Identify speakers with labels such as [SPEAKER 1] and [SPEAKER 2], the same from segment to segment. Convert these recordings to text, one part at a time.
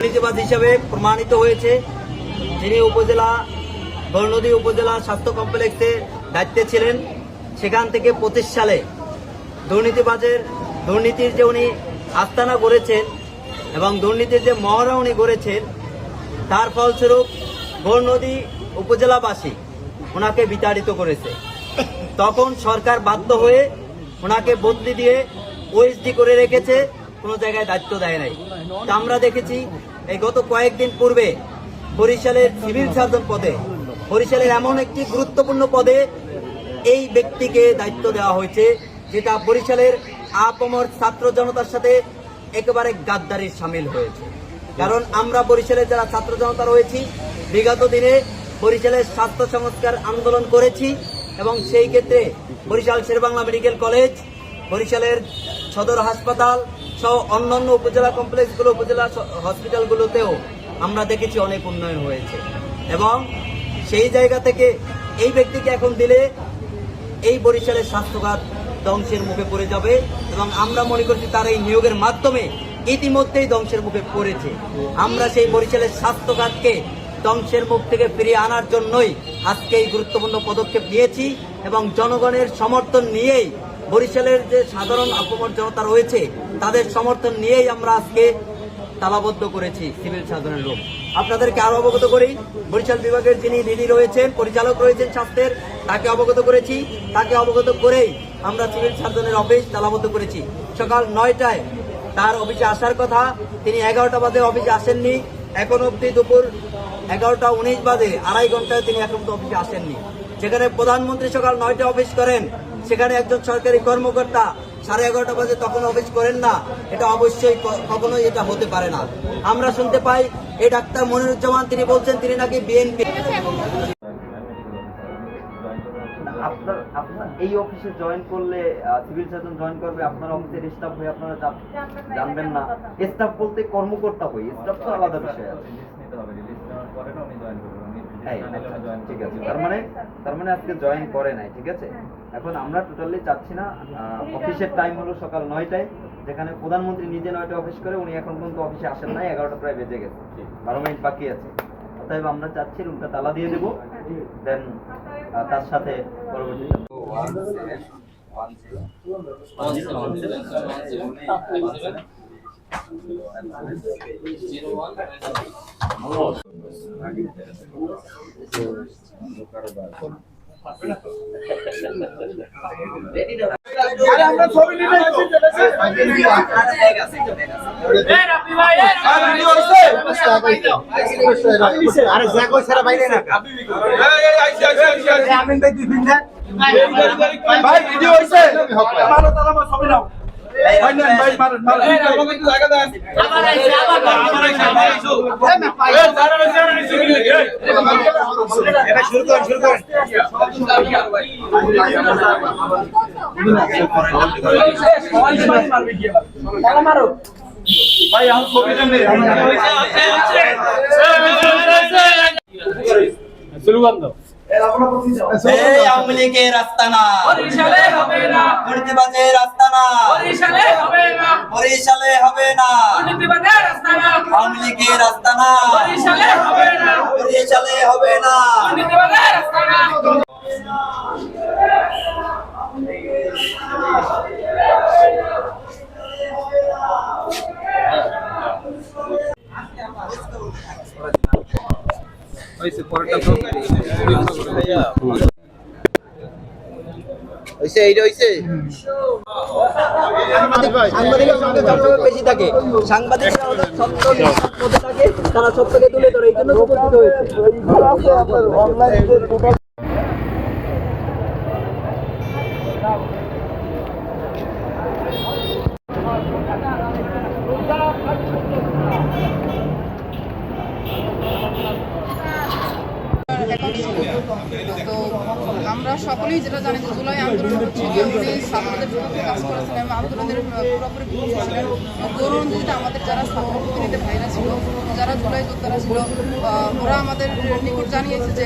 [SPEAKER 1] দুর্নীতিবাজ হিসেবে প্রমাণিত হয়েছে। যিনি গৌরনদী উপজেলা স্বাস্থ্য কমপ্লেক্সে দায়িত্বে ছিলেন, সেখান থেকে 25 সালে দুর্নীতির যে উনি আস্তানা গড়েছেন এবং দুর্নীতির যে মহড়া উনি গড়েছেন, তার ফলস্বরূপ গৌরনদী উপজেলাবাসী ওনাকে বিতাড়িত করেছে। তখন সরকার বাধ্য হয়ে ওনাকে বদলি দিয়ে ওএসডি করে রেখেছে, কোনো জায়গায় দায়িত্ব দেয় নাই। তা আমরা দেখেছি এই গত কয়েকদিন পূর্বে বরিশালের সিভিল সার্জন পদে, বরিশালের এমন একটি গুরুত্বপূর্ণ পদে এই ব্যক্তিকে দায়িত্ব দেওয়া হয়েছে, যেটা বরিশালের আপামর ছাত্র জনতার সাথে একেবারে গাদ্দারির সামিল হয়েছে। কারণ আমরা বরিশালের যারা ছাত্র জনতা রয়েছি, বিগত দিনে বরিশালের স্বাস্থ্য সংস্কার আন্দোলন করেছি এবং সেই ক্ষেত্রে বরিশাল শেরেবাংলা মেডিকেল কলেজ, বরিশালের সদর হাসপাতাল সহ অন্যান্য উপজেলা কমপ্লেক্সগুলো, উপজেলা হসপিটালগুলোতেও আমরা দেখেছি অনেক উন্নয়ন হয়েছে। এবং সেই জায়গা থেকে এই ব্যক্তিকে এখন দিলে এই বরিশালের স্বাস্থ্যখাত ধ্বংসের মুখে পড়ে যাবে এবং আমরা মনে করছি তার এই নিয়োগের মাধ্যমে ইতিমধ্যেই ধ্বংসের মুখে পড়েছে। আমরা সেই বরিশালের স্বাস্থ্যখাতকে ধ্বংসের মুখ থেকে ফিরিয়ে আনার জন্যই আজকে এই গুরুত্বপূর্ণ পদক্ষেপ নিয়েছি এবং জনগণের সমর্থন নিয়েই, বরিশালের যে সাধারণ আপামর জনতা রয়েছে তাদের সমর্থন নিয়েই আমরা আজকে তালাবদ্ধ করেছি সিভিল সার্জনের রুম। আপনাদেরকে আরো অবগত করি, বরিশাল বিভাগের যিনি দিদি রয়েছেন, পরিচালক রয়েছেন স্বাস্থ্যের, তাকে অবগত করেছি। তাকে অবগত করেই আমরা সিভিল সার্জনের অফিস তালাবদ্ধ করেছি। সকাল 9টায় তার অফিসে আসার কথা, তিনি 11টা বাজে অফিসে আসেননি। এখন অবধি দুপুর 11টা 19 বাজে, 2.5 ঘন্টায় তিনি এখন তো অফিসে আসেননি। যেখানে প্রধানমন্ত্রী সকাল 9টায় অফিস করেন, সেখানে একজন সরকারি কর্মকর্তা 11:30 বাজে তখন অফিস করেন না, এটা অবশ্যই কখনোই এটা হতে পারে না। আমরা শুনতে পাই এই ডাক্তার মনিরুজ্জামান তিনি বলছেন তিনি নাকি বিএনপি। আপনার এই অফিসে জয়েন করলে, সিভিল সার্জন জয়েন করবে, আপনার অফিসের স্টাফ হয়ে আপনারা জানবেন না। স্টাফ বলতে কর্মকর্তা হই, স্টাফ তো আলাদা বিষয় আছে। ঠিক আছে, তার মানে আজকে জয়েন করে নাই। ঠিক আছে, এখন আমরা টোটালি চাচ্ছি না। অফিসের টাইম হলো সকাল 9টায়, যেখানে প্রধানমন্ত্রী নিজে 9টায় অফিস করে, উনি এখন পর্যন্ত অফিসে আসেন নাই। 11টা প্রায় বেজে গেছে, 12 মিনিট বাকি আছে। অতএব আমরা চাচ্ছি রুমটা তালা দিয়ে দেবো, দেন তার সাথে পরবর্তীতে আমরা ছবি নিয়ে আরে জাগো সারা বাইরে না আমিন ভাই দুই দিন ভাই ভিডিও হইছে মারো তালা মা ছবি নাও ভাই না ভাই মারেন আমাকে একটু জায়গা দেন আমার আইছে আমার আইছে এ যারা রয়েছে এটা শুরু করেন তালা মারো ভাই আমি ছবি দেন শুরু বন্ধ। আওয়ামী লীগের আস্তানা বরিশালে হবে না, দুর্নীতিবাজের আস্তানা বরিশালে হবে না, বরিশালে হবে না, দুর্নীতিবাজের আস্তানা আওয়ামী লীগের আস্তানা বরিশালে হবে না, বরিশালে হবে না, দুর্নীতিবাজের আস্তানা। হইছে পরেরটা তো হইছে এইটা হইছে সাংবাদিকের সঙ্গে সবসময় বেশি থাকে, সাংবাদিকরা ওদের সত্য মধ্যে থাকে, তারা সত্যকে তুলে ধরে, এই জন্য উপস্থিত হয়েছে।
[SPEAKER 2] তো আমরা সকলেই যেটা জানি যে জুলাই আন্দোলন হচ্ছে যে উনি ছাত্রদের বিরুদ্ধে কাজ করেছেন এবং আন্দোলনের পুরোপুরি বিরুদ্ধে ছিলেন। গৌরনদীতে আমাদের যারা ছাত্র প্রতিনিধি ভাইরা ছিল, যারা জুলাই যোদ্ধারা ছিল, ওরা আমাদের নিকট জানিয়েছে যে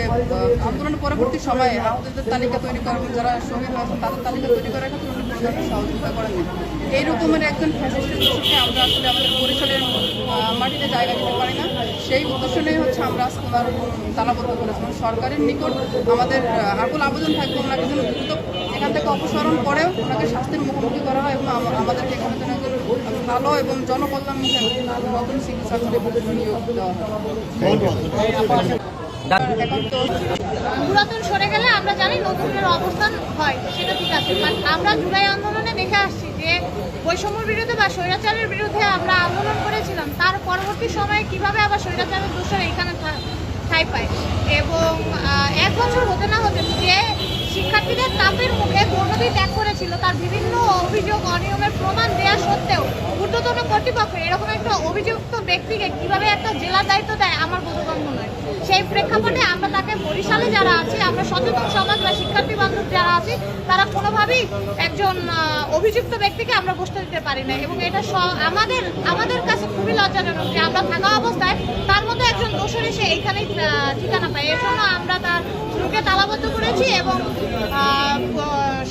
[SPEAKER 2] আন্দোলনের পরবর্তী সময়ে আহতদের তালিকা তৈরি করার, যারা শহীদ হয়েছেন তাদের তালিকা তৈরি করার ক্ষেত্রে আমাদেরকে সহযোগিতা করেন না। এই রকমের একজন ফ্যাসিস্টের দোষকে আমরা আসলে আমাদের বরিশালের মাটিতে জায়গা দিতে পারি না। সেই উদ্দেশ্য নিয়ে হচ্ছে আমরা আজকে ওনার তালাবদ্ধ করেছিলাম। সরকারের নিকট আমাদের আকুল আবেদন থাকবে ওনাকে যেন দ্রুত এখান থেকে অপসারণ করেও ওনাকে শাস্তির মুখোমুখি করা হয় এবং আমাদেরকে এখানে যেন ভালো এবং জনকল্যাণমুখী নতুন চিকিৎসা করে নিয়োগ দেওয়া হয়। এখন তো
[SPEAKER 3] পুরাতন সরে গেলে আমরা জানি নতুনের অবস্থান হয়, সেটা ঠিক আছে। বাট আমরা জুলাই আন্দোলনে দেখে আসছি যে বৈষম্যের বিরুদ্ধে বা স্বৈরাচারের বিরুদ্ধে আমরা আন্দোলন করেছিলাম, তার পরবর্তী সময়ে কিভাবে আবার স্বৈরাচারের দোষরা এখানে ঠাঁই পায়। এবং 1 বছর হতে না হতে যে শিক্ষার্থীদের চাপের মুখে গণনদী ত্যাগ করেছিল, তার বিভিন্ন অভিযোগ অনিয়মের প্রমাণ দেওয়া সত্ত্বেও ঊর্ধ্বতন কর্তৃপক্ষ এরকম একটা অভিযুক্ত ব্যক্তিকে কিভাবে একটা জেলার দায়িত্ব দেয় আমার বোধগম্য নয়। সেই প্রেক্ষাপটে আমরা তাকে বরিশালে যারা আছি, আমরা সচেতন সমাজ বা শিক্ষার্থী বান্ধব যারা আছি, তারা কোনোভাবেই একজন অভিযুক্ত ব্যক্তিকে আমরা বসতে দিতে পারি না। এবং এটা আমাদের কাছে খুবই লজ্জাজনক যে আমরা থাকা অবস্থায় তার মধ্যে একজন দোষর এসে এইখানেই ঠিকানা পাই। এর জন্য আমরা তার রুকে তালাবদ্ধ করেছি এবং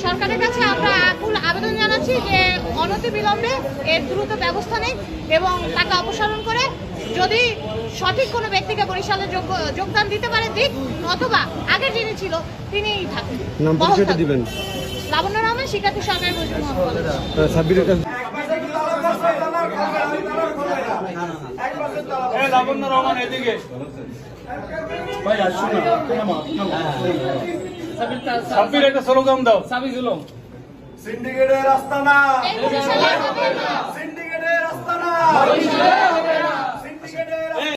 [SPEAKER 3] সরকারের কাছে আমরা আকুল আবেদন জানাচ্ছি যে অনতিবিলম্বে এর দ্রুত ব্যবস্থা নেই এবং তাকে অপসারণ করে যদি সঠিক কোনো ব্যক্তিকে বরিশালে যোগদান দিতে পারে দিক, অথবা আগে যিনি ছিল তিনিই থাকেন।
[SPEAKER 4] নাম পরিচয়টা দিবেন।
[SPEAKER 3] লাবণ্য রহমান, শিক্ষার্থী সরকারি বৈষম্য কলেজ।
[SPEAKER 4] সাব্বিরের কাছে
[SPEAKER 5] লাবণ্য রহমান এদিকে সাব্বির একটা স্লোগান দাও।
[SPEAKER 6] সিন্ডিকেটের আস্তানা,
[SPEAKER 3] এই বরিশালে হবে না।
[SPEAKER 6] সিন্ডিকেটের আস্তানা, সিন্ডিকেটের